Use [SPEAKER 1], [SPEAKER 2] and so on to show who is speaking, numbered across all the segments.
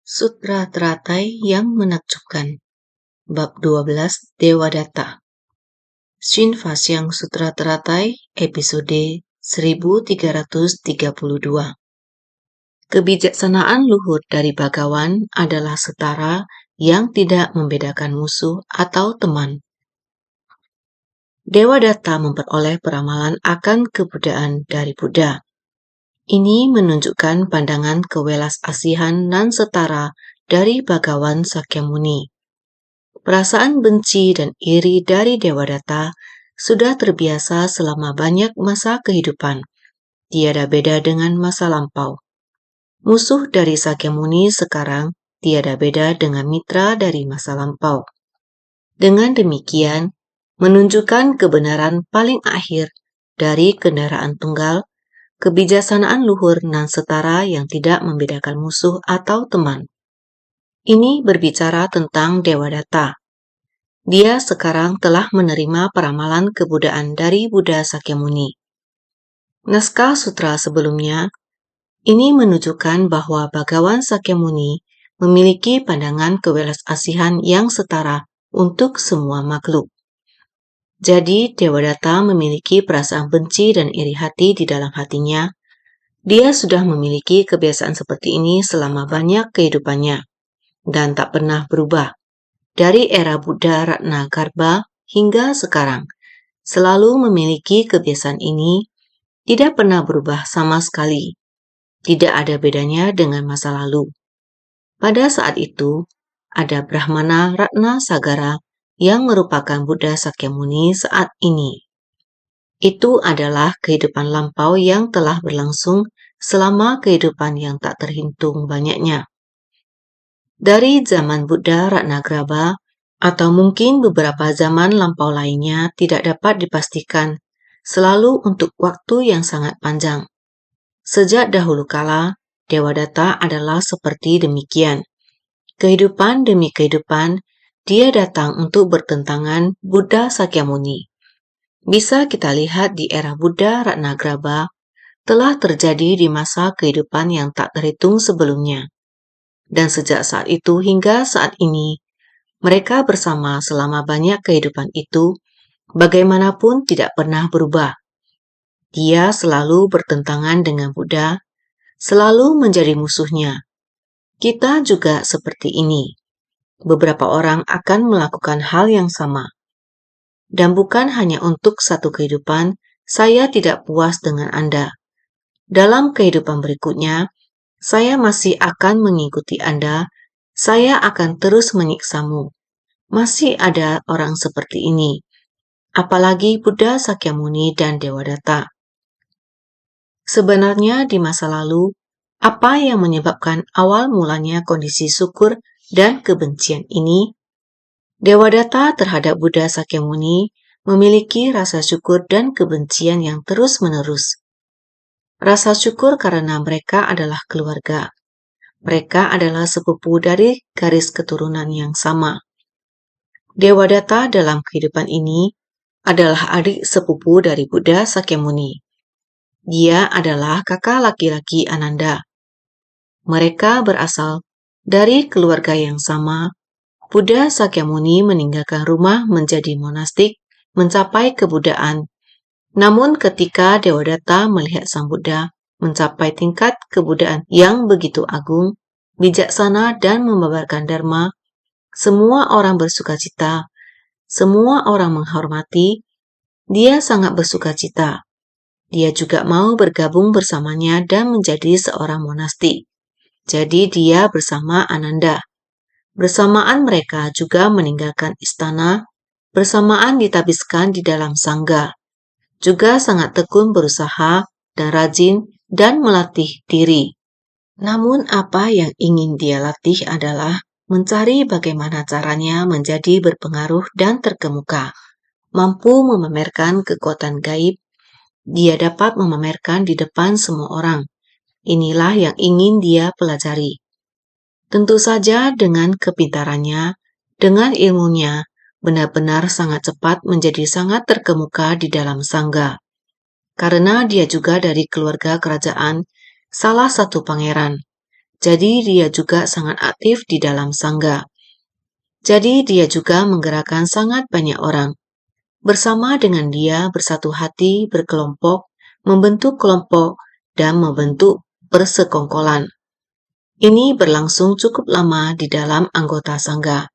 [SPEAKER 1] Sutra Teratai yang Menakjubkan. Bab 12 Dewadatta. Shinfasyang Sutra Teratai episode 1332. Kebijaksanaan luhur dari Bhagawan adalah setara yang tidak membedakan musuh atau teman. Dewadatta memperoleh peramalan akan kebudayaan dari Buddha. Ini menunjukkan pandangan kewelas asihan nan setara dari Bhagawan Sakyamuni. Perasaan benci dan iri dari Dewadatta sudah terbiasa selama banyak masa kehidupan, tiada beda dengan masa lampau. Musuh dari Sakyamuni sekarang tiada beda dengan mitra dari masa lampau. Dengan demikian, menunjukkan kebenaran paling akhir dari kendaraan tunggal, kebijaksanaan luhur nan setara yang tidak membedakan musuh atau teman. Ini berbicara tentang Dewadatta. Dia sekarang telah menerima peramalan kebudayaan dari Buddha Sakyamuni. Naskah sutra sebelumnya, ini menunjukkan bahwa Bhagawan Sakyamuni memiliki pandangan kewelas asihan yang setara untuk semua makhluk. Jadi, Dewadatta memiliki perasaan benci dan iri hati di dalam hatinya. Dia sudah memiliki kebiasaan seperti ini selama banyak kehidupannya, dan tak pernah berubah. Dari era Buddha Ratnagarbha hingga sekarang, selalu memiliki kebiasaan ini, tidak pernah berubah sama sekali. Tidak ada bedanya dengan masa lalu. Pada saat itu, ada Brahmana Ratnasagara yang merupakan Buddha Sakyamuni saat ini. Itu adalah kehidupan lampau yang telah berlangsung selama kehidupan yang tak terhitung banyaknya. Dari zaman Buddha Ratnagarbha, atau mungkin beberapa zaman lampau lainnya tidak dapat dipastikan, selalu untuk waktu yang sangat panjang. Sejak dahulu kala, Dewadatta adalah seperti demikian. Kehidupan demi kehidupan, dia datang untuk bertentangan Buddha Sakyamuni. Bisa kita lihat di era Buddha Ratnagarbha, telah terjadi di masa kehidupan yang tak terhitung sebelumnya. Dan sejak saat itu hingga saat ini, mereka bersama selama banyak kehidupan itu, bagaimanapun tidak pernah berubah. Dia selalu bertentangan dengan Buddha, selalu menjadi musuhnya. Kita juga seperti ini. Beberapa orang akan melakukan hal yang sama. Dan bukan hanya untuk satu kehidupan, saya tidak puas dengan Anda. Dalam kehidupan berikutnya, saya masih akan mengikuti Anda. Saya akan terus menyiksamu. Masih ada orang seperti ini. Apalagi Buddha Sakyamuni dan Dewadatta. Sebenarnya di masa lalu, apa yang menyebabkan awal mulanya kondisi syukur dan kebencian ini? Dewadatta terhadap Buddha Sakyamuni memiliki rasa syukur dan kebencian yang terus-menerus. Rasa syukur karena mereka adalah keluarga. Mereka adalah sepupu dari garis keturunan yang sama. Dewadatta dalam kehidupan ini adalah adik sepupu dari Buddha Sakyamuni. Dia adalah kakak laki-laki Ananda. Mereka berasal dari keluarga yang sama. Buddha Sakyamuni meninggalkan rumah menjadi monastik, mencapai kebudayaan. Namun ketika Dewadatta melihat Sang Buddha mencapai tingkat kebudayaan yang begitu agung, bijaksana dan membabarkan dharma, semua orang bersukacita, semua orang menghormati, dia sangat bersukacita. Dia juga mau bergabung bersamanya dan menjadi seorang monastik. Jadi dia bersama Ananda. Bersamaan mereka juga meninggalkan istana, bersamaan ditabiskan di dalam sangga. Juga sangat tekun berusaha dan rajin dan melatih diri. Namun apa yang ingin dia latih adalah mencari bagaimana caranya menjadi berpengaruh dan terkemuka, mampu memamerkan kekuatan gaib. Dia dapat memamerkan di depan semua orang. Inilah yang ingin dia pelajari. Tentu saja dengan kepintarannya, dengan ilmunya, benar-benar sangat cepat menjadi sangat terkemuka di dalam sangga. Karena dia juga dari keluarga kerajaan, salah satu pangeran. Jadi dia juga sangat aktif di dalam sangga. Jadi dia juga menggerakkan sangat banyak orang. Bersama dengan dia bersatu hati, berkelompok, membentuk kelompok, dan membentuk persekongkolan. Ini berlangsung cukup lama di dalam anggota sangga.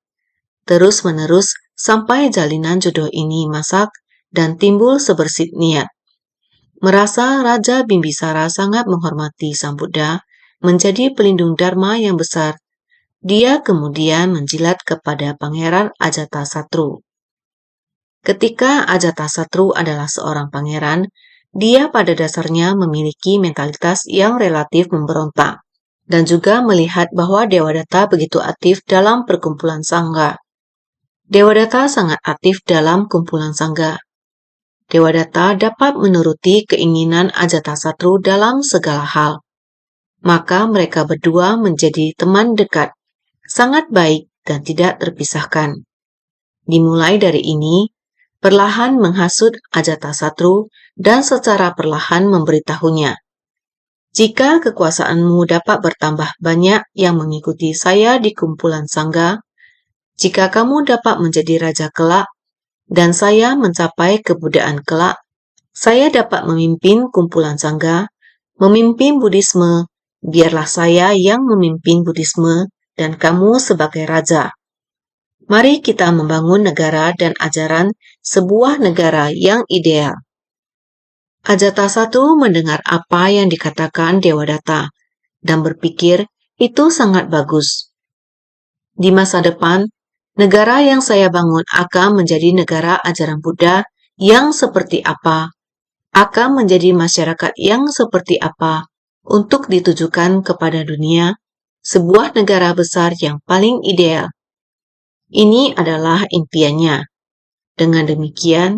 [SPEAKER 1] Terus-menerus sampai jalinan jodoh ini masak dan timbul sebersit niat. Merasa Raja Bimbisara sangat menghormati Sang Buddha menjadi pelindung Dharma yang besar, dia kemudian menjilat kepada Pangeran Ajatasatru. Ketika Ajatasatru adalah seorang pangeran, dia pada dasarnya memiliki mentalitas yang relatif memberontak dan juga melihat bahwa Dewadatta begitu aktif dalam perkumpulan sangga. Dewadatta sangat aktif dalam kumpulan sangga. Dewadatta dapat menuruti keinginan Ajatasatru dalam segala hal. Maka mereka berdua menjadi teman dekat, sangat baik dan tidak terpisahkan. Dimulai dari ini, perlahan menghasut Ajatasatru dan secara perlahan memberitahunya, "Jika kekuasaanmu dapat bertambah banyak yang mengikuti saya di kumpulan sangga, jika kamu dapat menjadi raja kelak, dan saya mencapai kebudayaan kelak, saya dapat memimpin kumpulan sangga, memimpin Buddhisme, biarlah saya yang memimpin Buddhisme dan kamu sebagai raja. Mari kita membangun negara dan ajaran sebuah negara yang ideal." Ajatasatru mendengar apa yang dikatakan Dewadatta dan berpikir itu sangat bagus. Di masa depan, negara yang saya bangun akan menjadi negara ajaran Buddha yang seperti apa, akan menjadi masyarakat yang seperti apa untuk ditujukan kepada dunia, sebuah negara besar yang paling ideal. Ini adalah impiannya. Dengan demikian,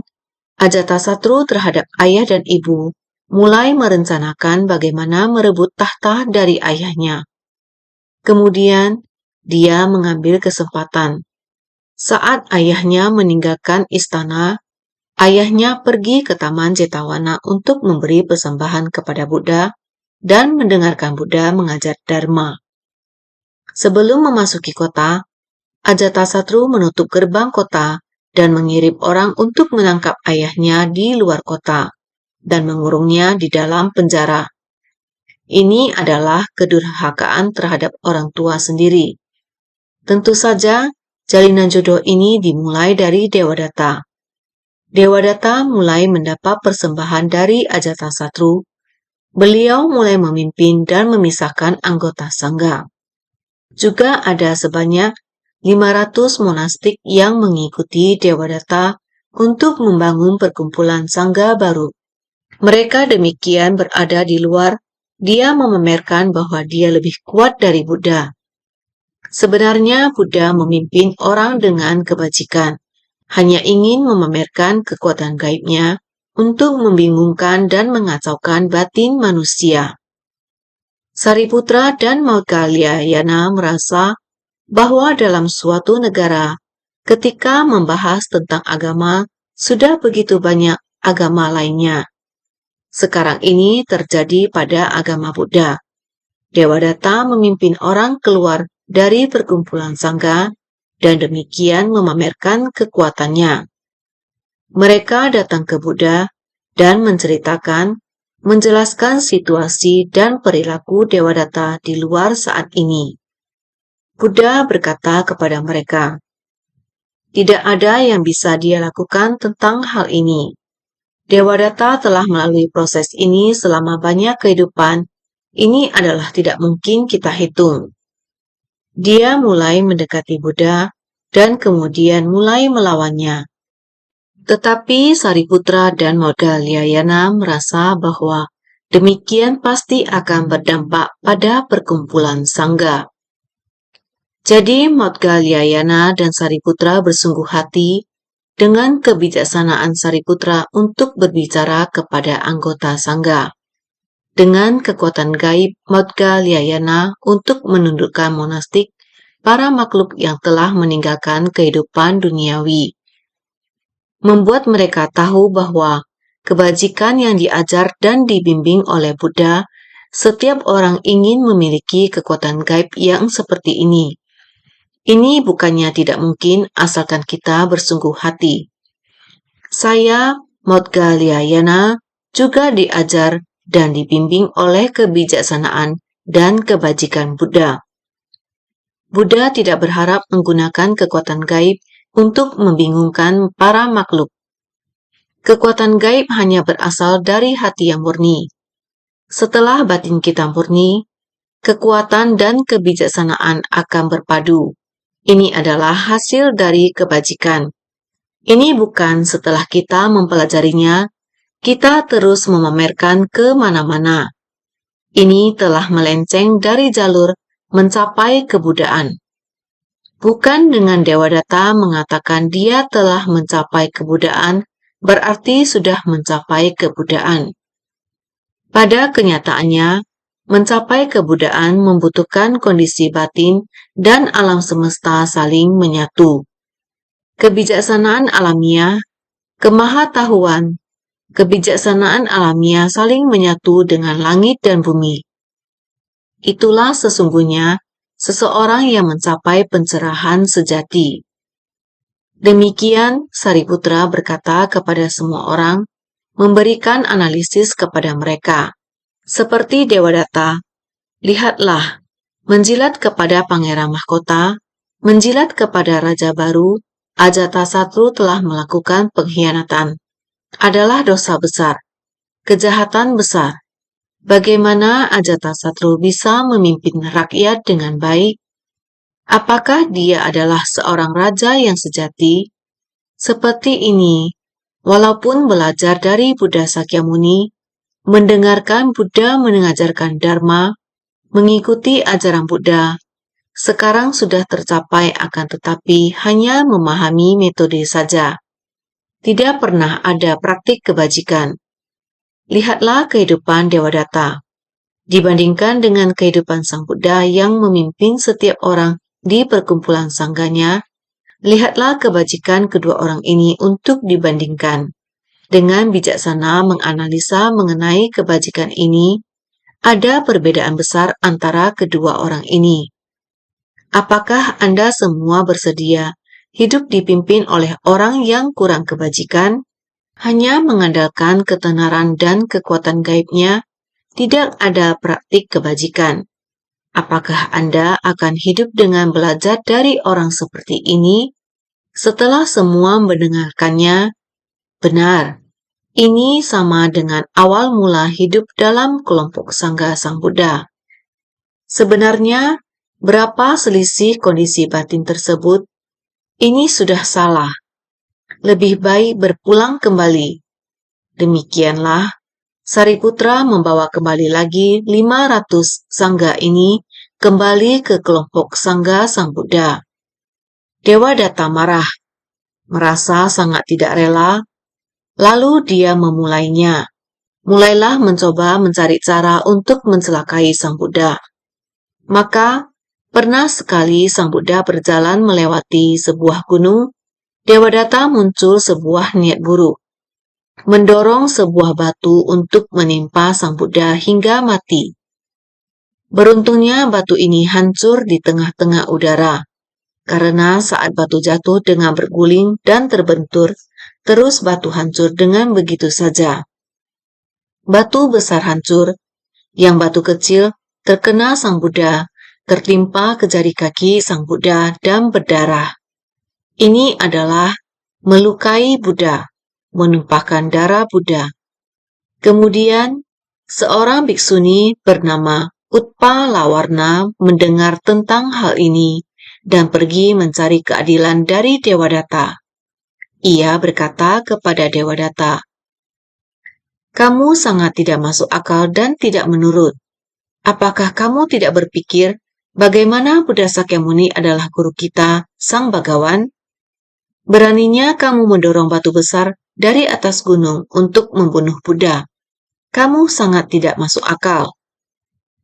[SPEAKER 1] Ajatasatru terhadap ayah dan ibu mulai merencanakan bagaimana merebut tahta dari ayahnya. Kemudian, dia mengambil kesempatan. Saat ayahnya meninggalkan istana, ayahnya pergi ke Taman Jetawana untuk memberi persembahan kepada Buddha dan mendengarkan Buddha mengajar Dharma. Sebelum memasuki kota, Ajatasatru menutup gerbang kota dan mengirim orang untuk menangkap ayahnya di luar kota dan mengurungnya di dalam penjara. Ini adalah kedurhakaan terhadap orang tua sendiri. Tentu saja, jalinan jodoh ini dimulai dari Dewadatta. Dewadatta mulai mendapat persembahan dari Ajatasatru. Beliau mulai memimpin dan memisahkan anggota sangga. Juga ada sebanyak 500 monastik yang mengikuti Dewadatta untuk membangun perkumpulan sangga baru. Mereka demikian berada di luar, dia memamerkan bahwa dia lebih kuat dari Buddha. Sebenarnya Buddha memimpin orang dengan kebajikan, hanya ingin memamerkan kekuatan gaibnya untuk membingungkan dan mengacaukan batin manusia. Sariputra dan Moggalliyana merasa bahwa dalam suatu negara, ketika membahas tentang agama, sudah begitu banyak agama lainnya. Sekarang ini terjadi pada agama Buddha. Dewadatta memimpin orang keluar dari perkumpulan sangga dan demikian memamerkan kekuatannya. Mereka datang ke Buddha dan menjelaskan situasi dan perilaku Dewadatta di luar saat ini. Buddha berkata kepada mereka, "Tidak ada yang bisa dia lakukan tentang hal ini. Dewadatta telah melalui proses ini selama banyak kehidupan. Ini adalah tidak mungkin kita hitung." Dia mulai mendekati Buddha dan kemudian mulai melawannya. Tetapi Sariputra dan Moggalliyana merasa bahwa demikian pasti akan berdampak pada perkumpulan sangga. Jadi Moggalliyana dan Sariputra bersungguh hati dengan kebijaksanaan Sariputra untuk berbicara kepada anggota sangga. Dengan kekuatan gaib Moggalliyana untuk menundukkan monastik, para makhluk yang telah meninggalkan kehidupan duniawi. Membuat mereka tahu bahwa kebajikan yang diajar dan dibimbing oleh Buddha Setiap orang ingin memiliki kekuatan gaib yang seperti ini. Ini bukannya tidak mungkin asalkan kita bersungguh hati. Saya, Maudgalyayana, juga diajar dan dibimbing oleh kebijaksanaan dan kebajikan Buddha. Buddha tidak berharap menggunakan kekuatan gaib untuk membingungkan para makhluk. Kekuatan gaib hanya berasal dari hati yang murni. Setelah batin kita murni, kekuatan dan kebijaksanaan akan berpadu. Ini adalah hasil dari kebajikan. Ini bukan setelah kita mempelajarinya, kita terus memamerkan ke mana-mana. Ini telah melenceng dari jalur mencapai kebudaan. Bukan dengan Dewadatta mengatakan dia telah mencapai kebudaan, berarti sudah mencapai kebudaan. Pada kenyataannya, mencapai kebudaan membutuhkan kondisi batin dan alam semesta saling menyatu. Kebijaksanaan alamiah, kemahatauan, kebijaksanaan alamiah saling menyatu dengan langit dan bumi. Itulah sesungguhnya seseorang yang mencapai pencerahan sejati. Demikian Sariputra berkata kepada semua orang, memberikan analisis kepada mereka. Seperti Dewadatta, lihatlah, menjilat kepada pangeran mahkota, menjilat kepada raja baru, Ajatasatru telah melakukan pengkhianatan. Adalah dosa besar, kejahatan besar. Bagaimana Ajatasatru bisa memimpin rakyat dengan baik? Apakah dia adalah seorang raja yang sejati? Seperti ini, walaupun belajar dari Buddha Sakyamuni, mendengarkan Buddha mengajarkan Dharma, mengikuti ajaran Buddha, sekarang sudah tercapai akan tetapi hanya memahami metode saja. Tidak pernah ada praktik kebajikan. Lihatlah kehidupan Dewadatta. Dibandingkan dengan kehidupan Sang Buddha yang memimpin setiap orang di perkumpulan sangganya, lihatlah kebajikan kedua orang ini untuk dibandingkan. Dengan bijaksana menganalisa mengenai kebajikan ini, ada perbedaan besar antara kedua orang ini. Apakah Anda semua bersedia hidup dipimpin oleh orang yang kurang kebajikan, hanya mengandalkan ketenaran dan kekuatan gaibnya, tidak ada praktik kebajikan? Apakah Anda akan hidup dengan belajar dari orang seperti ini? Setelah semua mendengarkannya, benar, ini sama dengan awal mula hidup dalam kelompok Sangga Sang Buddha. Sebenarnya, berapa selisih kondisi batin tersebut? Ini sudah salah. Lebih baik berpulang kembali. Demikianlah, Sariputra membawa kembali lagi 500 Sangga ini kembali ke kelompok Sangga Sang Buddha. Dewadatta marah, merasa sangat tidak rela, lalu dia memulainya. Mulailah mencoba mencari cara untuk mencelakai Sang Buddha. Maka, pernah sekali Sang Buddha berjalan melewati sebuah gunung, Dewadatta muncul sebuah niat buruk, mendorong sebuah batu untuk menimpa Sang Buddha hingga mati. Beruntungnya batu ini hancur di tengah-tengah udara, karena saat batu jatuh dengan berguling dan terbentur, terus batu hancur dengan begitu saja. Batu besar hancur, yang batu kecil terkena Sang Buddha, tertimpa ke jari kaki Sang Buddha dan berdarah. Ini adalah melukai Buddha, menumpahkan darah Buddha. Kemudian, seorang bhiksuni bernama Utpalawarna mendengar tentang hal ini dan pergi mencari keadilan dari Dewadatta. Ia berkata kepada Dewadatta, "Kamu sangat tidak masuk akal dan tidak menurut. Apakah kamu tidak berpikir bagaimana Buddha Sakyamuni adalah guru kita, Sang Bhagawan? Beraninya kamu mendorong batu besar dari atas gunung untuk membunuh Buddha. Kamu sangat tidak masuk akal."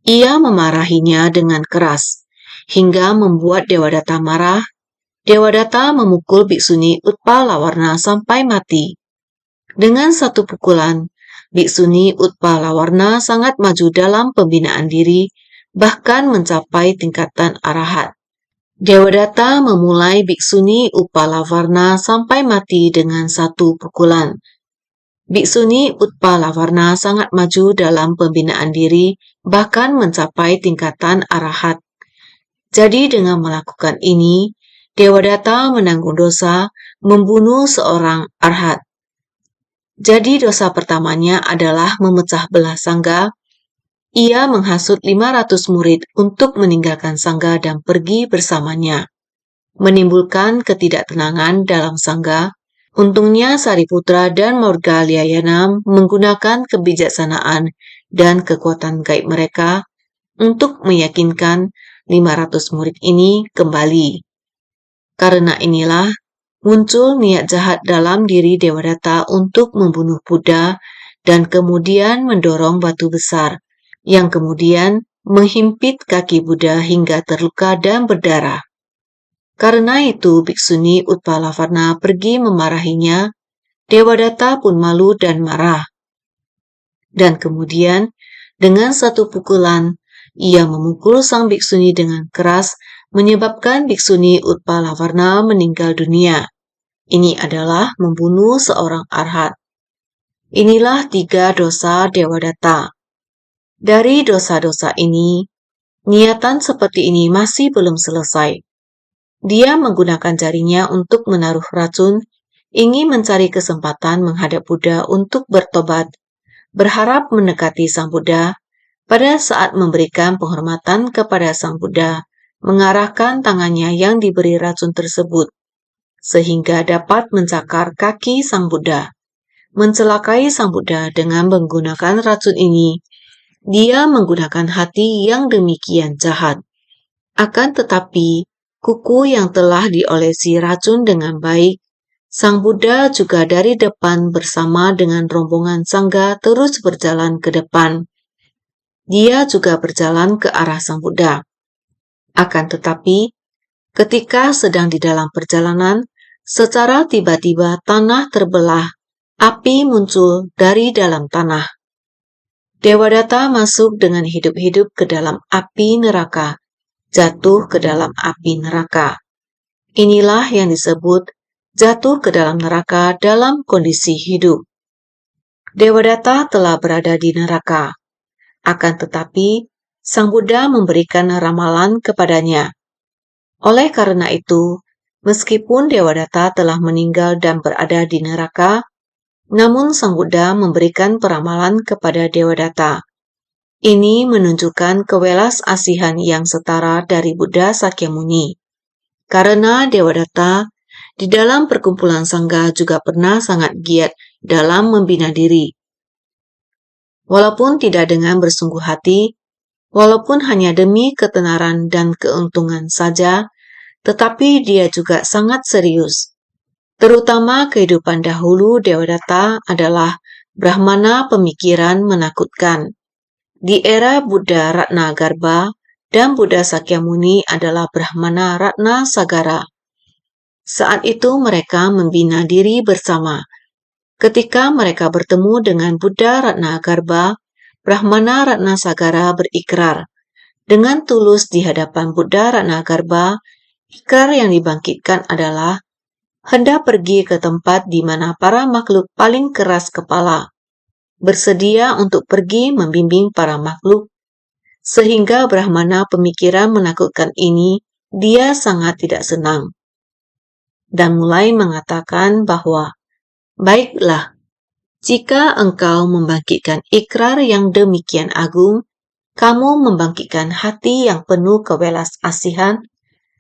[SPEAKER 1] Ia memarahinya dengan keras, hingga membuat Dewadatta marah. Dewadatta memukul bhiksuni Utpalawarna sampai mati. Dengan satu pukulan, Biksuni Utpalawarna sangat maju dalam pembinaan diri, bahkan mencapai tingkatan arahat. Dewadatta memulai Biksuni Utpalawarna sampai mati dengan satu pukulan. Biksuni Utpalawarna sangat maju dalam pembinaan diri, bahkan mencapai tingkatan arahat. Jadi dengan melakukan ini, Dewadatta menanggung dosa membunuh seorang arhat. Jadi dosa pertamanya adalah memecah belah sangga. Ia menghasut 500 murid untuk meninggalkan sangga dan pergi bersamanya, menimbulkan ketidaktenangan dalam sangga. Untungnya Sariputra dan Moggalliyana menggunakan kebijaksanaan dan kekuatan gaib mereka untuk meyakinkan 500 murid ini kembali. Karena inilah muncul niat jahat dalam diri Dewadatta untuk membunuh Buddha dan kemudian mendorong batu besar yang kemudian menghimpit kaki Buddha hingga terluka dan berdarah. Karena itu Biksuni Utpalawarna pergi memarahinya. Dewadatta pun malu dan marah. Dan kemudian dengan satu pukulan ia memukul sang biksuni dengan keras, menyebabkan Biksuni Utpalawarna meninggal dunia. Ini adalah membunuh seorang arhat. Inilah 3 dosa Dewadatta. Dari dosa-dosa ini, niatan seperti ini masih belum selesai. Dia menggunakan jarinya untuk menaruh racun, ingin mencari kesempatan menghadap Buddha untuk bertobat, berharap mendekati Sang Buddha. Pada saat memberikan penghormatan kepada Sang Buddha, mengarahkan tangannya yang diberi racun tersebut, sehingga dapat mencakar kaki Sang Buddha. Mencelakai Sang Buddha dengan menggunakan racun ini, dia menggunakan hati yang demikian jahat. Akan tetapi, kuku yang telah diolesi racun dengan baik, Sang Buddha juga dari depan bersama dengan rombongan sangga terus berjalan ke depan. Dia juga berjalan ke arah Sang Buddha. Akan tetapi, ketika sedang di dalam perjalanan, secara tiba-tiba tanah terbelah, api muncul dari dalam tanah. Dewadatta masuk dengan hidup-hidup ke dalam api neraka, jatuh ke dalam api neraka. Inilah yang disebut jatuh ke dalam neraka dalam kondisi hidup. Dewadatta telah berada di neraka. Akan tetapi, Sang Buddha memberikan ramalan kepadanya. Oleh karena itu, meskipun Dewadatta telah meninggal dan berada di neraka, namun Sang Buddha memberikan peramalan kepada Dewadatta. Ini menunjukkan kewelas asihan yang setara dari Buddha Sakyamuni. Karena Dewadatta di dalam perkumpulan sangga juga pernah sangat giat dalam membina diri. Walaupun tidak dengan bersungguh hati, walaupun hanya demi ketenaran dan keuntungan saja, tetapi dia juga sangat serius. Terutama kehidupan dahulu Dewadatta adalah Brahmana pemikiran menakutkan. Di era Buddha Ratnagarbha dan Buddha Sakyamuni adalah Brahmana Ratnasagara. Saat itu mereka membina diri bersama. Ketika mereka bertemu dengan Buddha Ratnagarbha, Brahmana Ratnasagara berikrar. Dengan tulus di hadapan Buddha Ratnagarbha, ikrar yang dibangkitkan adalah hendak pergi ke tempat di mana para makhluk paling keras kepala, bersedia untuk pergi membimbing para makhluk. Sehingga Brahmana pemikiran menakutkan ini, dia sangat tidak senang. Dan mulai mengatakan bahwa, baiklah, jika engkau membangkitkan ikrar yang demikian agung, kamu membangkitkan hati yang penuh kewelas asihan,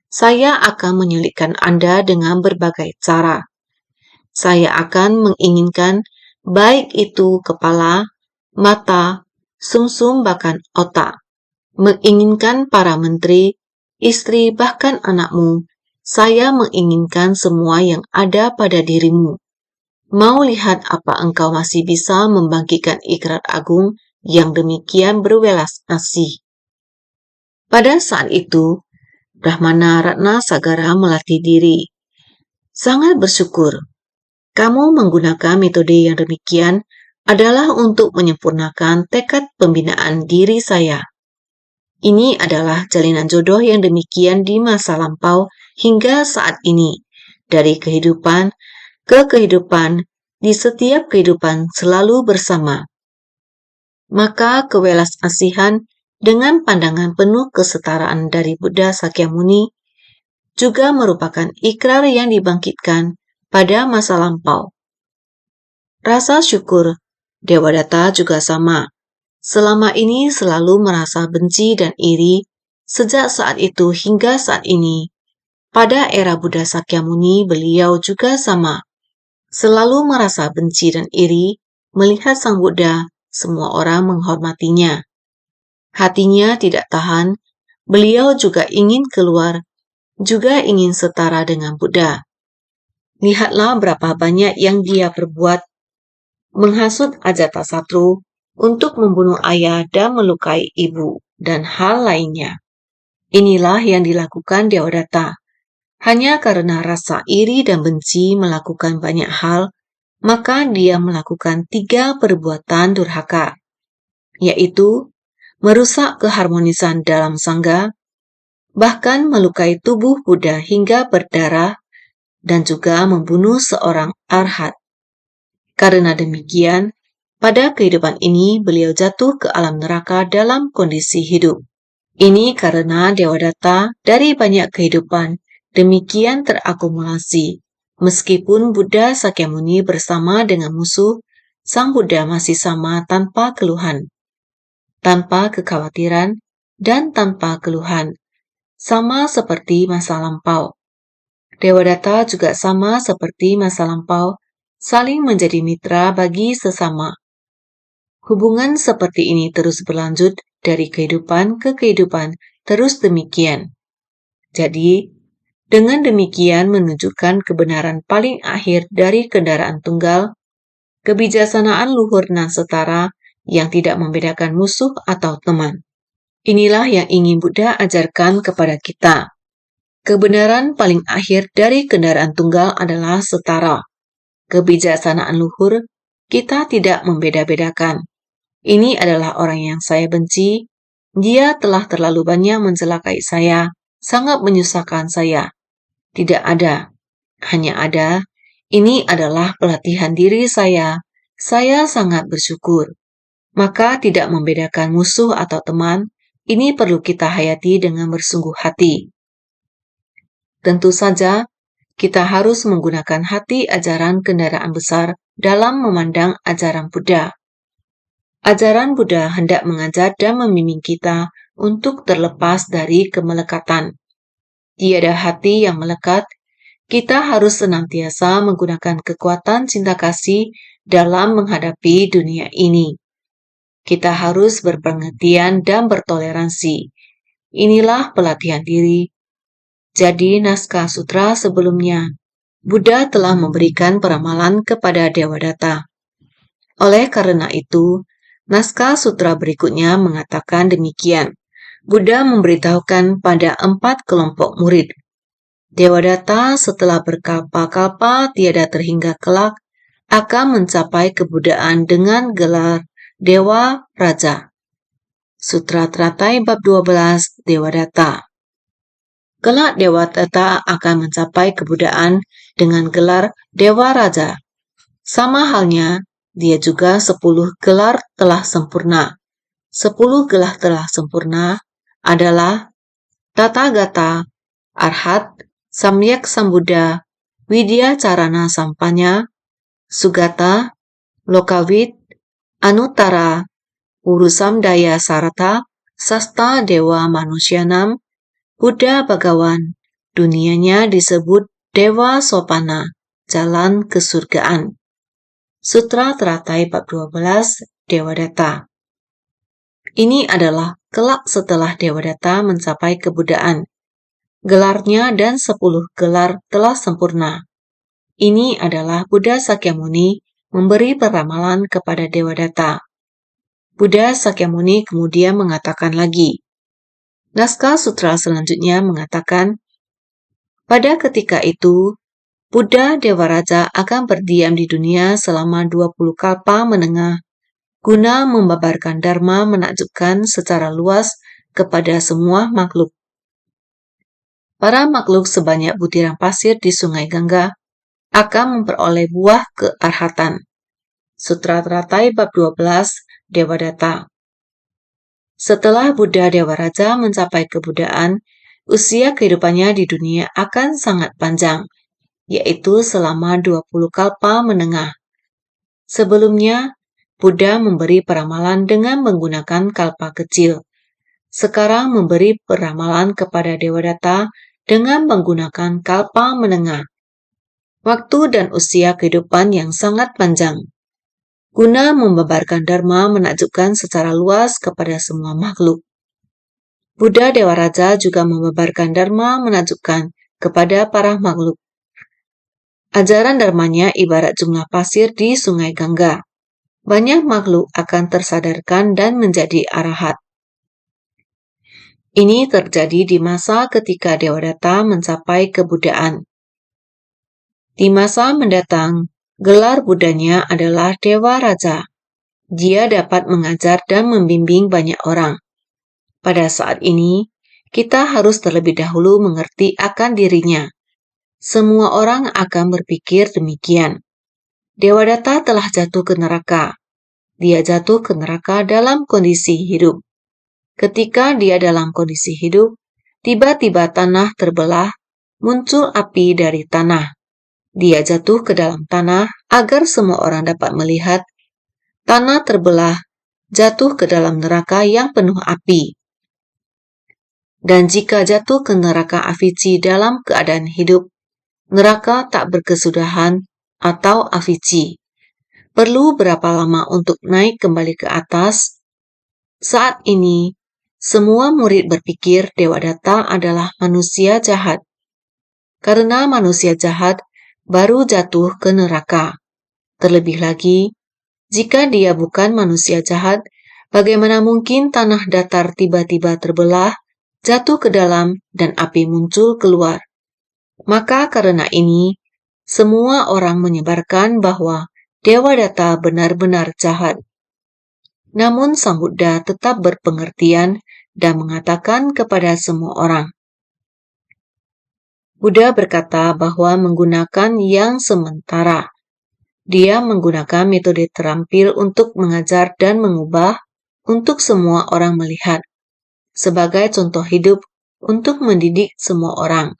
[SPEAKER 1] saya akan menyulitkan Anda dengan berbagai cara. Saya akan menginginkan baik itu kepala, mata, sumsum bahkan otak. Menginginkan para menteri, istri bahkan anakmu. Saya menginginkan semua yang ada pada dirimu. Mau lihat apa engkau masih bisa membangkitkan ikrar agung yang demikian berwelas asih. Pada saat itu, Brahmana Ratnasagara melatih diri. Sangat bersyukur. Kamu menggunakan metode yang demikian adalah untuk menyempurnakan tekad pembinaan diri saya. Ini adalah jalinan jodoh yang demikian di masa lampau hingga saat ini, dari kehidupan ke kehidupan, di setiap kehidupan selalu bersama. Maka kewelas asihan dengan pandangan penuh kesetaraan dari Buddha Sakyamuni juga merupakan ikrar yang dibangkitkan pada masa lampau. Rasa syukur Dewadatta juga sama. Selama ini selalu merasa benci dan iri sejak saat itu hingga saat ini. Pada era Buddha Sakyamuni beliau juga sama. Selalu merasa benci dan iri melihat Sang Buddha, semua orang menghormatinya. Hatinya tidak tahan, beliau juga ingin keluar, juga ingin setara dengan Buddha. Lihatlah berapa banyak yang dia perbuat, menghasut Ajatasatru untuk membunuh ayah dan melukai ibu, dan hal lainnya. Inilah yang dilakukan Dewadatta. Hanya karena rasa iri dan benci melakukan banyak hal, maka dia melakukan 3 perbuatan durhaka, yaitu merusak keharmonisan dalam sangga, bahkan melukai tubuh Buddha hingga berdarah, dan juga membunuh seorang arhat. Karena demikian, pada kehidupan ini beliau jatuh ke alam neraka dalam kondisi hidup. Ini karena Dewadatta dari banyak kehidupan demikian terakumulasi. Meskipun Buddha Sakyamuni bersama dengan musuh, Sang Buddha masih sama tanpa keluhan, tanpa kekhawatiran, dan tanpa keluhan. Sama seperti masa lampau. Dewadatta juga sama seperti masa lampau, saling menjadi mitra bagi sesama. Hubungan seperti ini terus berlanjut dari kehidupan ke kehidupan, terus demikian. Jadi, dengan demikian menunjukkan kebenaran paling akhir dari kendaraan tunggal, kebijaksanaan luhur dan setara yang tidak membedakan musuh atau teman. Inilah yang ingin Buddha ajarkan kepada kita. Kebenaran paling akhir dari kendaraan tunggal adalah setara. Kebijaksanaan luhur, kita tidak membeda-bedakan. Ini adalah orang yang saya benci. Dia telah terlalu banyak mencelakai saya, sangat menyusahkan saya. Tidak ada, hanya ada. Ini adalah pelatihan diri saya. Saya sangat bersyukur. Maka tidak membedakan musuh atau teman, ini perlu kita hayati dengan bersungguh hati. Tentu saja, kita harus menggunakan hati ajaran kendaraan besar dalam memandang ajaran Buddha. Ajaran Buddha hendak mengajar dan membimbing kita untuk terlepas dari kemelekatan. Tiada hati yang melekat, kita harus senantiasa menggunakan kekuatan cinta kasih dalam menghadapi dunia ini. Kita harus berpengertian dan bertoleransi. Inilah pelatihan diri. Jadi naskah sutra sebelumnya, Buddha telah memberikan peramalan kepada Dewadatta. Oleh karena itu, naskah sutra berikutnya mengatakan demikian. Buddha memberitahukan pada 4 kelompok murid. Dewadatta setelah berkalpa-kalpa tiada terhingga kelak akan mencapai kebuddhaan dengan gelar Dewa Raja. Sutra Teratai bab 12 Dewadatta. Kelak Dewadatta akan mencapai kebuddhaan dengan gelar Dewa Raja. Sama halnya, dia juga 10 gelar telah sempurna. 10 gelar telah sempurna adalah Tathagata, Arhat, Samyak Sambuddha, Widya Carana Sampanya, Sugata, Lokawit, Anuttara, Urusamdaya Sarata, Sasta Dewa Manusyanam, Buddha Bhagawan. Dunianya disebut Dewa Sopana, jalan kesurgaan. Sutra Teratai bab 12 Dewadatta. Ini adalah kelak setelah Dewadatta mencapai kebuddhaan. Gelarnya dan 10 gelar telah sempurna. Ini adalah Buddha Sakyamuni memberi peramalan kepada Dewadatta. Buddha Sakyamuni kemudian mengatakan lagi. Naskah sutra selanjutnya mengatakan, pada ketika itu, Buddha Dewa Raja akan berdiam di dunia selama 20 kalpa menengah guna membabarkan dharma menakjubkan secara luas kepada semua makhluk. Para makhluk sebanyak butiran pasir di Sungai Gangga akan memperoleh buah kearhatan. Sutra Teratai bab 12 Devadatta. Setelah Buddha Dewa Raja mencapai kebudaan, usia kehidupannya di dunia akan sangat panjang, yaitu selama 20 kalpa menengah. Sebelumnya, Buddha memberi peramalan dengan menggunakan kalpa kecil. Sekarang memberi peramalan kepada Devadatta dengan menggunakan kalpa menengah. Waktu dan usia kehidupan yang sangat panjang. Guna membabarkan dharma menakjubkan secara luas kepada semua makhluk. Buddha Dewa Raja juga membabarkan dharma menakjubkan kepada para makhluk. Ajaran dharmanya ibarat jumlah pasir di Sungai Gangga. Banyak makhluk akan tersadarkan dan menjadi arahat. Ini terjadi di masa ketika Devadatta mencapai kebudaan. Di masa mendatang, gelar Buddhanya adalah Dewa Raja. Dia dapat mengajar dan membimbing banyak orang. Pada saat ini, kita harus terlebih dahulu mengerti akan dirinya. Semua orang akan berpikir demikian. Devadatta telah jatuh ke neraka. Dia jatuh ke neraka dalam kondisi hidup. Ketika dia dalam kondisi hidup, tiba-tiba tanah terbelah, muncul api dari tanah. Dia jatuh ke dalam tanah agar semua orang dapat melihat. Tanah terbelah, jatuh ke dalam neraka yang penuh api. Dan jika jatuh ke neraka avici dalam keadaan hidup, neraka tak berkesudahan atau avici. Perlu berapa lama untuk naik kembali ke atas? Saat ini, semua murid berpikir Devadatta adalah manusia jahat. Karena manusia jahat baru jatuh ke neraka. Terlebih lagi, jika dia bukan manusia jahat, bagaimana mungkin tanah datar tiba-tiba terbelah, jatuh ke dalam, dan api muncul keluar? Maka karena ini, semua orang menyebarkan bahwa Devadatta benar-benar jahat. Namun Sang Buddha tetap berpengertian dan mengatakan kepada semua orang. Buddha berkata bahwa menggunakan yang sementara. Dia menggunakan metode terampil untuk mengajar dan mengubah untuk semua orang melihat. Sebagai contoh hidup untuk mendidik semua orang.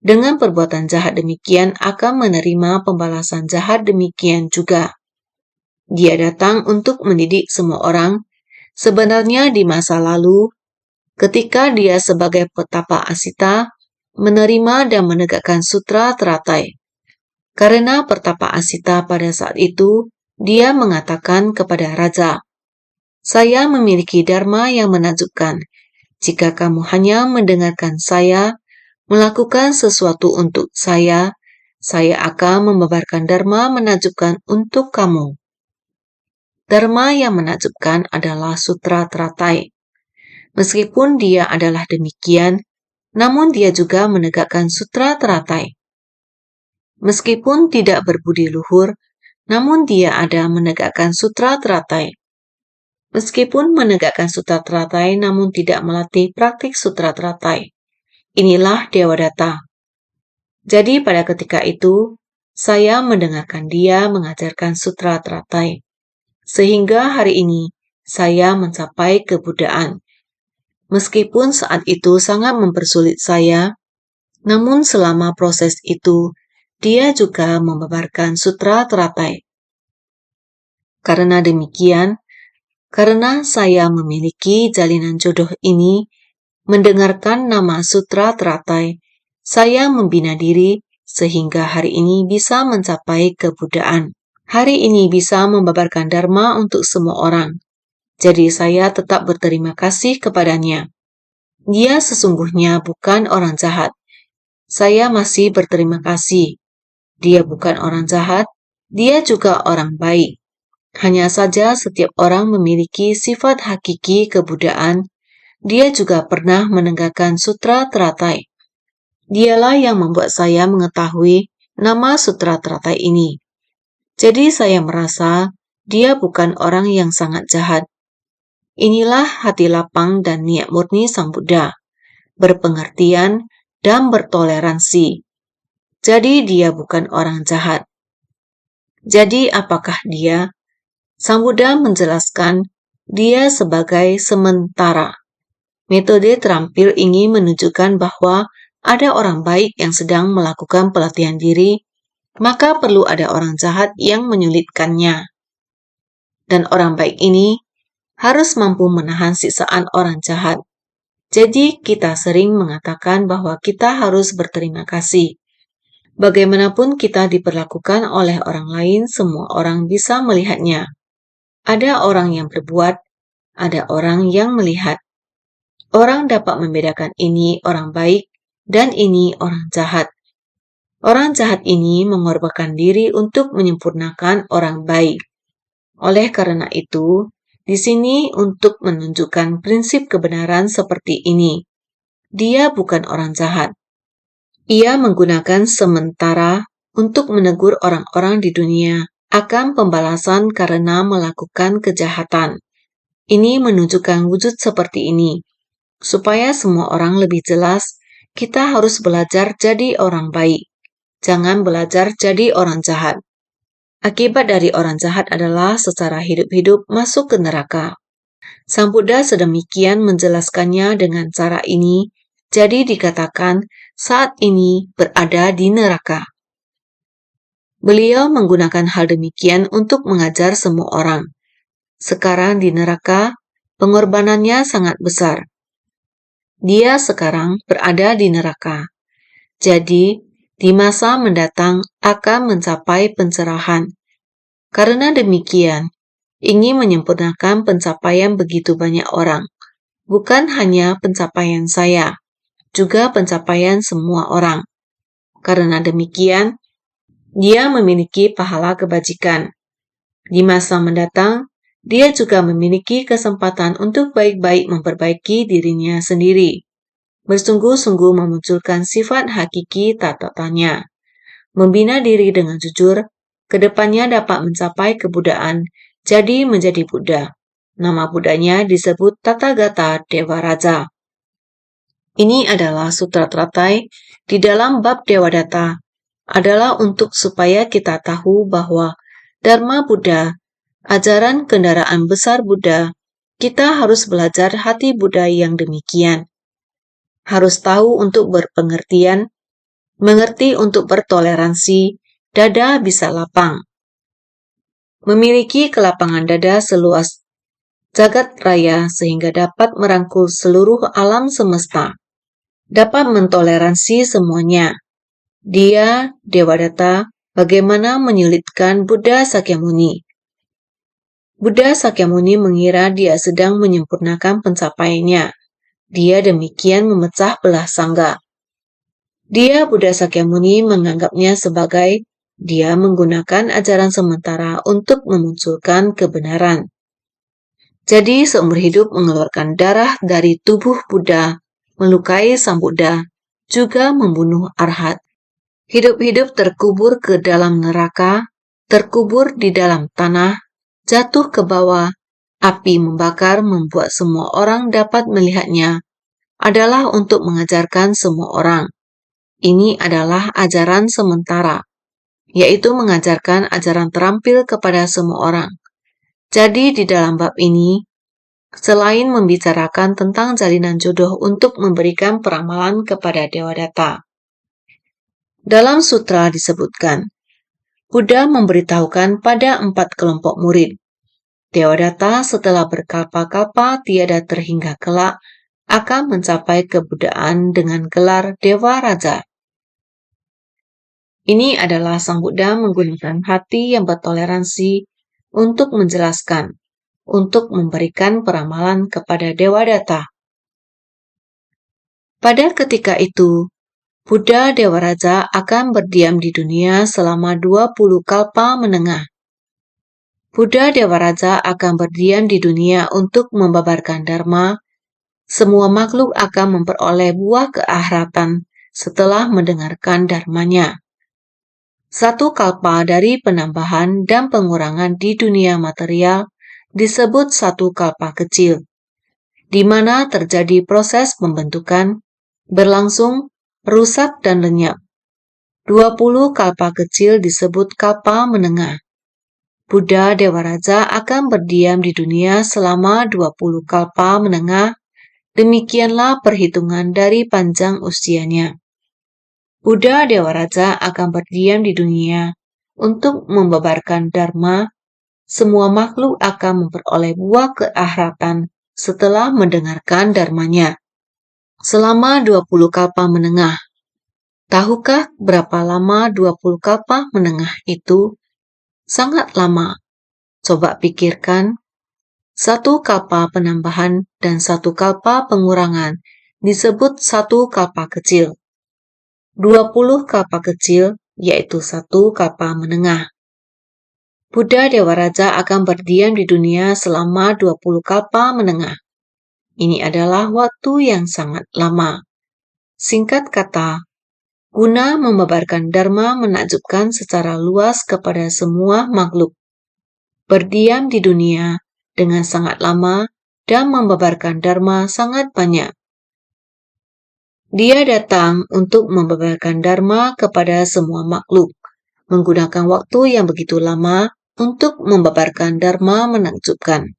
[SPEAKER 1] Dengan perbuatan jahat demikian akan menerima pembalasan jahat demikian juga. Dia datang untuk mendidik semua orang. Sebenarnya di masa lalu, ketika dia sebagai petapa Asita, menerima dan menegakkan sutra teratai. Karena pertapa Asita pada saat itu, dia mengatakan kepada raja, "Saya memiliki dharma yang menakjubkan. Jika kamu hanya mendengarkan saya, melakukan sesuatu untuk saya akan membabarkan dharma menakjubkan untuk kamu." Dharma yang menakjubkan adalah sutra teratai. Meskipun dia adalah demikian, namun dia juga menegakkan sutra teratai. Meskipun tidak berbudi luhur, namun dia ada menegakkan sutra teratai. Meskipun menegakkan sutra teratai, namun tidak melatih praktik sutra teratai. Inilah Devadatta. Jadi pada ketika itu, saya mendengarkan dia mengajarkan sutra teratai. Sehingga hari ini, saya mencapai kebudaan. Meskipun saat itu sangat mempersulit saya, namun selama proses itu, dia juga membabarkan sutra teratai. Karena demikian, karena saya memiliki jalinan jodoh ini, mendengarkan nama sutra teratai, saya membina diri sehingga hari ini bisa mencapai kebudaan. Hari ini bisa membabarkan dharma untuk semua orang. Jadi saya tetap berterima kasih kepadanya. Dia sesungguhnya bukan orang jahat. Saya masih berterima kasih. Dia bukan orang jahat, dia juga orang baik. Hanya saja setiap orang memiliki sifat hakiki kebudaan. Dia juga pernah menegakkan sutra teratai. Dialah yang membuat saya mengetahui nama sutra teratai ini. Jadi saya merasa dia bukan orang yang sangat jahat. Inilah hati lapang dan niat murni Sang Buddha, berpengertian dan bertoleransi. Jadi dia bukan orang jahat. Jadi apakah dia? Sang Buddha menjelaskan dia sebagai sementara. Metode terampil ingin menunjukkan bahwa ada orang baik yang sedang melakukan pelatihan diri, maka perlu ada orang jahat yang menyulitkannya. Dan orang baik ini harus mampu menahan siksaan orang jahat. Jadi kita sering mengatakan bahwa kita harus berterima kasih. Bagaimanapun kita diperlakukan oleh orang lain, semua orang bisa melihatnya. Ada orang yang berbuat, ada orang yang melihat. Orang dapat membedakan ini orang baik dan ini orang jahat. Orang jahat ini mengorbankan diri untuk menyempurnakan orang baik. Oleh karena itu, di sini untuk menunjukkan prinsip kebenaran seperti ini. Dia bukan orang jahat. Ia menggunakan sementara untuk menegur orang-orang di dunia akan pembalasan karena melakukan kejahatan. Ini menunjukkan wujud seperti ini. Supaya semua orang lebih jelas, kita harus belajar jadi orang baik. Jangan belajar jadi orang jahat. Akibat dari orang jahat adalah secara hidup-hidup masuk ke neraka. Sang Buddha sedemikian menjelaskannya dengan cara ini, jadi dikatakan saat ini berada di neraka. Beliau menggunakan hal demikian untuk mengajar semua orang. Sekarang di neraka, pengorbanannya sangat besar. Dia sekarang berada di neraka. Jadi, di masa mendatang akan mencapai pencerahan. Karena demikian, ingin menyempurnakan pencapaian begitu banyak orang. Bukan hanya pencapaian saya, juga pencapaian semua orang. Karena demikian, dia memiliki pahala kebajikan. Di masa mendatang, dia juga memiliki kesempatan untuk baik-baik memperbaiki dirinya sendiri. Bersungguh-sungguh memunculkan sifat hakiki tatatanya. Membina diri dengan jujur, kedepannya dapat mencapai kebudaan, jadi menjadi Buddha. Nama Buddhanya disebut Tathagata Dewa Raja. Ini adalah sutra teratai di dalam bab Dewadatta, adalah untuk supaya kita tahu bahwa Dharma Buddha, ajaran kendaraan besar Buddha, kita harus belajar hati Buddha yang demikian. Harus tahu untuk berpengertian, mengerti untuk bertoleransi, dada bisa lapang. Memiliki kelapangan dada seluas jagat raya sehingga dapat merangkul seluruh alam semesta. Dapat mentoleransi semuanya. Dia, Dewadatta, bagaimana menyulitkan Buddha Sakyamuni. Buddha Sakyamuni mengira dia sedang menyempurnakan pencapaiannya. Dia demikian memecah belah sangga. Dia, Buddha Sakyamuni, menganggapnya sebagai dia menggunakan ajaran sementara untuk memunculkan kebenaran. Jadi seumur hidup mengeluarkan darah dari tubuh Buddha, melukai Sang Buddha, juga membunuh arhat. Hidup-hidup terkubur ke dalam neraka, terkubur di dalam tanah, jatuh ke bawah, api membakar membuat semua orang dapat melihatnya, adalah untuk mengajarkan semua orang. Ini adalah ajaran sementara, yaitu mengajarkan ajaran terampil kepada semua orang. Jadi di dalam bab ini, selain membicarakan tentang jalinan jodoh untuk memberikan peramalan kepada Dewadatta, dalam sutra disebutkan, Buddha memberitahukan pada 4 kelompok murid. Dewadatta setelah berkalpa-kalpa tiada terhingga kelak akan mencapai kebuddhaan dengan gelar Dewa Raja. Ini adalah Sang Buddha menggunakan hati yang bertoleransi untuk menjelaskan, untuk memberikan peramalan kepada Dewadatta. Pada ketika itu, Buddha Dewa Raja akan berdiam di dunia selama 20 kalpa menengah. Buddha Dewa Raja akan berdiam di dunia untuk membabarkan Dharma. Semua makhluk akan memperoleh buah keahratan setelah mendengarkan dharmanya. Satu kalpa dari penambahan dan pengurangan di dunia material disebut satu kalpa kecil, di mana terjadi proses pembentukan, berlangsung, rusak dan lenyap. 20 kalpa kecil disebut kalpa menengah. Buddha Dewa Raja akan berdiam di dunia selama 20 kalpa menengah. Demikianlah perhitungan dari panjang usianya. Buddha Dewa Raja akan berdiam di dunia untuk membabarkan dharma. Semua makhluk akan memperoleh buah keahratan setelah mendengarkan dharmanya. Selama 20 kalpa menengah. Tahukah berapa lama 20 kalpa menengah itu? Sangat lama. Coba pikirkan. Satu kalpa penambahan dan satu kalpa pengurangan disebut satu kalpa kecil. 20 kalpa kecil yaitu satu kalpa menengah. Buddha Dewa Raja akan berdiam di dunia selama 20 kalpa menengah. Ini adalah waktu yang sangat lama. Singkat kata, guna membabarkan dharma menakjubkan secara luas kepada semua makhluk. Berdiam di dunia dengan sangat lama dan membabarkan dharma sangat banyak. Dia datang untuk membabarkan dharma kepada semua makhluk, menggunakan waktu yang begitu lama untuk membabarkan dharma menakjubkan.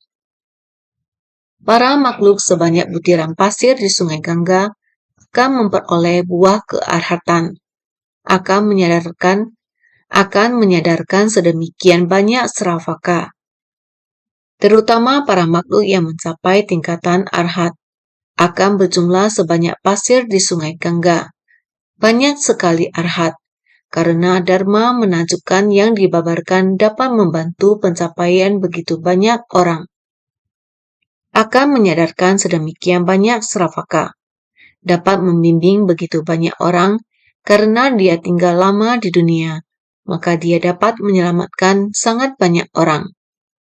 [SPEAKER 1] Para makhluk sebanyak butiran pasir di Sungai Gangga akan memperoleh buah kearhatan, akan menyadarkan sedemikian banyak Sravaka, terutama para makhluk yang mencapai tingkatan arhat, akan berjumlah sebanyak pasir di Sungai Gangga. Banyak sekali arhat, karena dharma menakjubkan yang dibabarkan dapat membantu pencapaian begitu banyak orang. Akan menyadarkan sedemikian banyak Sravaka, dapat membimbing begitu banyak orang karena dia tinggal lama di dunia, maka dia dapat menyelamatkan sangat banyak orang.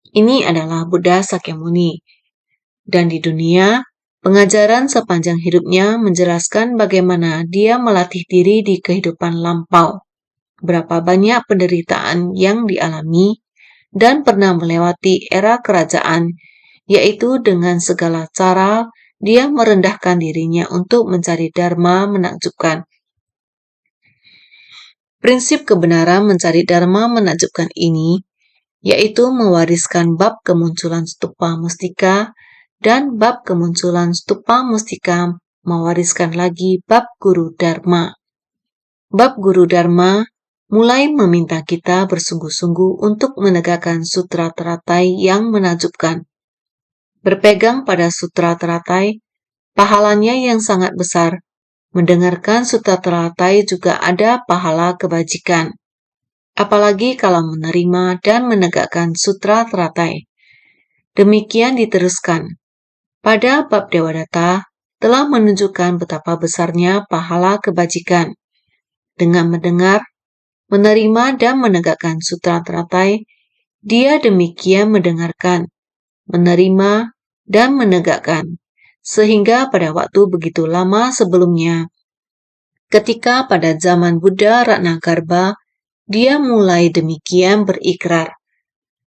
[SPEAKER 1] Ini adalah Buddha Sakyamuni. Dan di dunia, pengajaran sepanjang hidupnya menjelaskan bagaimana dia melatih diri di kehidupan lampau, berapa banyak penderitaan yang dialami, dan pernah melewati era kerajaan, yaitu dengan segala cara dia merendahkan dirinya untuk mencari dharma menakjubkan. Prinsip kebenaran mencari dharma menakjubkan ini, yaitu mewariskan bab kemunculan stupa mustika, dan bab kemunculan stupa mustika mewariskan lagi bab guru dharma. Bab guru dharma mulai meminta kita bersungguh-sungguh untuk menegakkan sutra teratai yang menakjubkan. Berpegang pada sutra teratai, pahalanya yang sangat besar. Mendengarkan sutra teratai juga ada pahala kebajikan. Apalagi kalau menerima dan menegakkan sutra teratai. Demikian diteruskan. Pada bab Dewadatta telah menunjukkan betapa besarnya pahala kebajikan. Dengan mendengar, menerima dan menegakkan sutra teratai, dia demikian mendengarkan, menerima, dan menegakkan. Sehingga pada waktu begitu lama sebelumnya, ketika pada zaman Buddha Ratnagarbha, dia mulai demikian berikrar.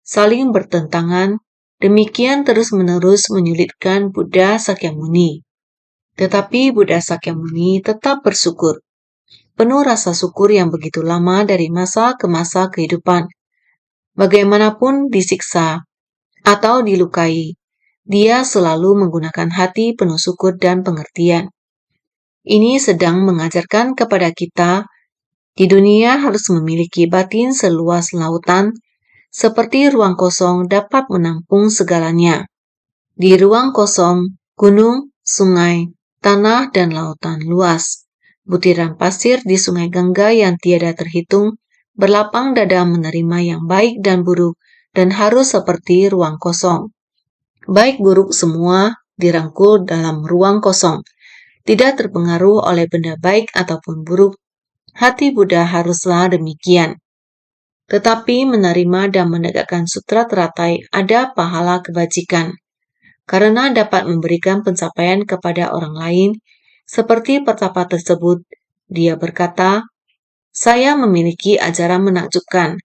[SPEAKER 1] Saling bertentangan, demikian terus-menerus menyulitkan Buddha Sakyamuni. Tetapi Buddha Sakyamuni tetap bersyukur. Penuh rasa syukur yang begitu lama dari masa ke masa kehidupan. Bagaimanapun disiksa atau dilukai, dia selalu menggunakan hati penuh syukur dan pengertian. Ini sedang mengajarkan kepada kita, di dunia harus memiliki batin seluas lautan, seperti ruang kosong dapat menampung segalanya. Di ruang kosong, gunung, sungai, tanah, dan lautan luas. Butiran pasir di Sungai Gangga yang tiada terhitung, berlapang dada menerima yang baik dan buruk, dan harus seperti ruang kosong. Baik buruk semua dirangkul dalam ruang kosong, tidak terpengaruh oleh benda baik ataupun buruk. Hati Buddha haruslah demikian. Tetapi menerima dan menegakkan sutra teratai ada pahala kebajikan, karena dapat memberikan pencapaian kepada orang lain. Seperti pertapa tersebut, dia berkata, Saya memiliki ajaran menakjubkan.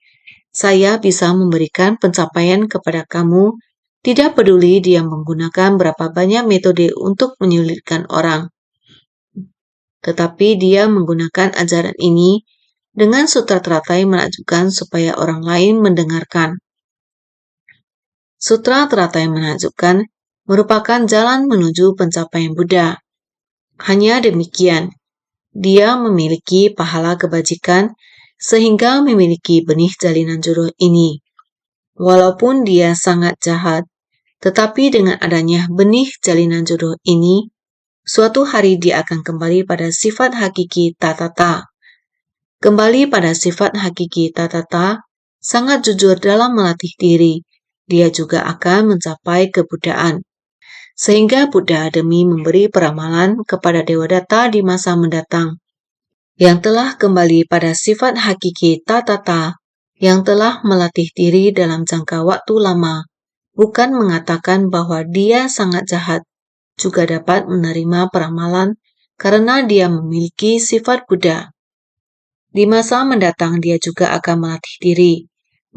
[SPEAKER 1] Saya bisa memberikan pencapaian kepada kamu, tidak peduli dia menggunakan berapa banyak metode untuk menyulitkan orang. Tetapi dia menggunakan ajaran ini dengan sutra teratai menakjubkan supaya orang lain mendengarkan. Sutra teratai menakjubkan merupakan jalan menuju pencapaian Buddha. Hanya demikian, dia memiliki pahala kebajikan sehingga memiliki benih jalinan jodoh ini. Walaupun dia sangat jahat, tetapi dengan adanya benih jalinan jodoh ini, suatu hari dia akan kembali pada sifat hakiki tatata. Kembali pada sifat hakiki tatata, sangat jujur dalam melatih diri, dia juga akan mencapai kebuddhaan. Sehingga Buddha demi memberi peramalan kepada Dewadatta di masa mendatang, yang telah kembali pada sifat hakiki tatata, yang telah melatih diri dalam jangka waktu lama, bukan mengatakan bahwa dia sangat jahat, juga dapat menerima peramalan karena dia memiliki sifat Buddha. Di masa mendatang dia juga akan melatih diri.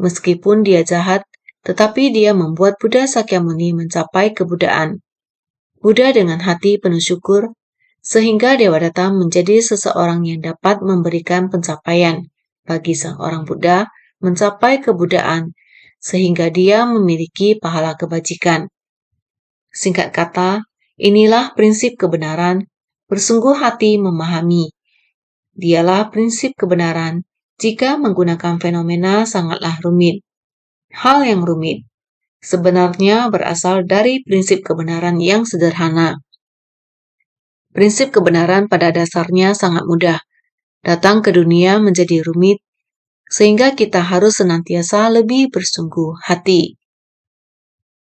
[SPEAKER 1] Meskipun dia jahat, tetapi dia membuat Buddha Sakyamuni mencapai kebuddhaan. Buddha dengan hati penuh syukur, sehingga Dewadatta menjadi seseorang yang dapat memberikan pencapaian bagi seorang Buddha mencapai kebuddhaan, sehingga dia memiliki pahala kebajikan. Singkat kata, inilah prinsip kebenaran, bersungguh hati memahami. Dialah prinsip kebenaran jika menggunakan fenomena sangatlah rumit. Hal yang rumit sebenarnya berasal dari prinsip kebenaran yang sederhana. Prinsip kebenaran pada dasarnya sangat mudah. Datang ke dunia menjadi rumit, sehingga kita harus senantiasa lebih bersungguh hati.